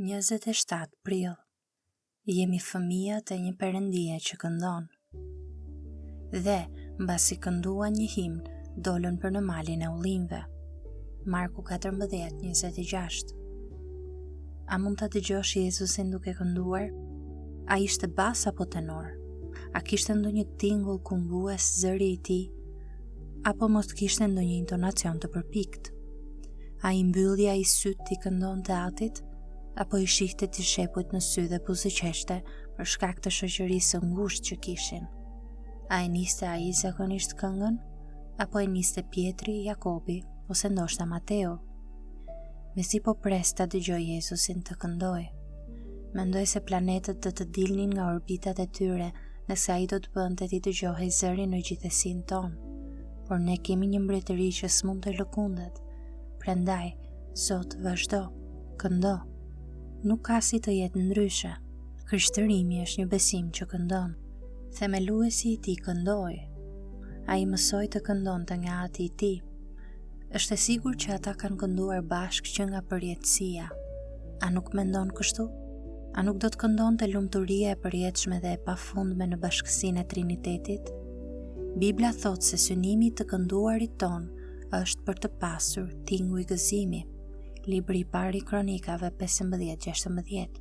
27 prill. Jemi fëmijët e një perëndie që këndon. Dhe, mbasi kënduan një himn, dolën për në malin e ullinjve. Marku 14:26. A mund ta dëgjosh Jezusin duke kënduar? A ishte bas apo tenor? A kishte ndonjë tingull kumbues zëri i tij? Apo mos kishte ndonjë intonacion të përpikt? A i mbyllja i syt t'i këndonte atit? Apo i shihte t'i shepujt në sy dhe buzëqeshte për shkak të shoqërisë së ngushtë që kishin? A e niste ai zakonisht këngën? Apo e niste Pietri, Jakobi, ose ndoshta Mateo? Mesi po pres ta dëgjoj Jezusin të këndoj. Mendoj se planetët do të dilnin nga orbitat e tyre nëse ai do të bënte t'i dëgjohej zëri në gjithësinë tonë. Por ne kemi një mbretëri që s'mund të lëkundet. Prandaj, Zot, vazhdo, këndo. Nuk ka si të jetë ndryshe. Krishterimi është një besim që këndon. Themeluesi i tij këndoi. Ai mësoi të këndonte nga ati i tij. Është e sigurt që ata kanë kënduar bashkë që nga përjetësia. A nuk mendon kështu? A nuk do të këndonte lumturia e përjetshme dhe e pafundme në bashkësinë e Trinitetit? Bibla thot se synimi të kënduarit ton është për të pasur tingu i gëzimi. Libri i parë i Kronikave 15:16.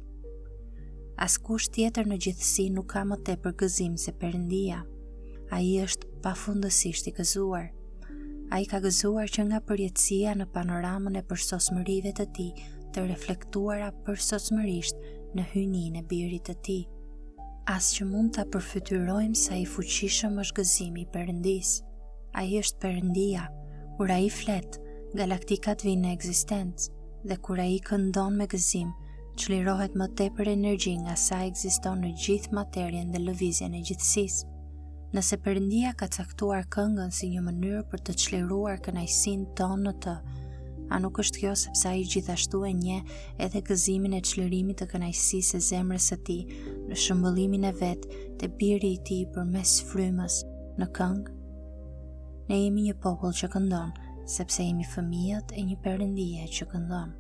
Askush tjetër në gjithësi nuk ka më tepër gëzim se Perëndia. Ai është pafundësisht i gëzuar. Ai ka gëzuar që nga përjetësia në panoramën e përsosmërive të tij të reflektuara përsosmërisht në hyjninë e birit të tij. As që mund ta përfytyrojmë sa i fuqishëm është gëzimi i Perëndisë. Ai është Perëndia. Kur ai flet, galaktikat vinë në ekzistencë, dhe kur ai këndon me gëzim, çlirohet më tepër energji nga sa ekziston në gjithë materjen dhe lëvizjen e gjithësisë. Nëse Perëndia ka caktuar këngën si një mënyrë për të çliruar kënaqësinë tonë në të, a nuk është kjo sepse ai gjithashtu e njeh edhe gëzimin e çlirimit të kënaqësisë së zemrës së tij në shëmbëllimin e vet të biri i tij përmes frymës në këngë? Ne jemi një popull që këndon, sepse jemi fëmijët e një perëndie që këndon.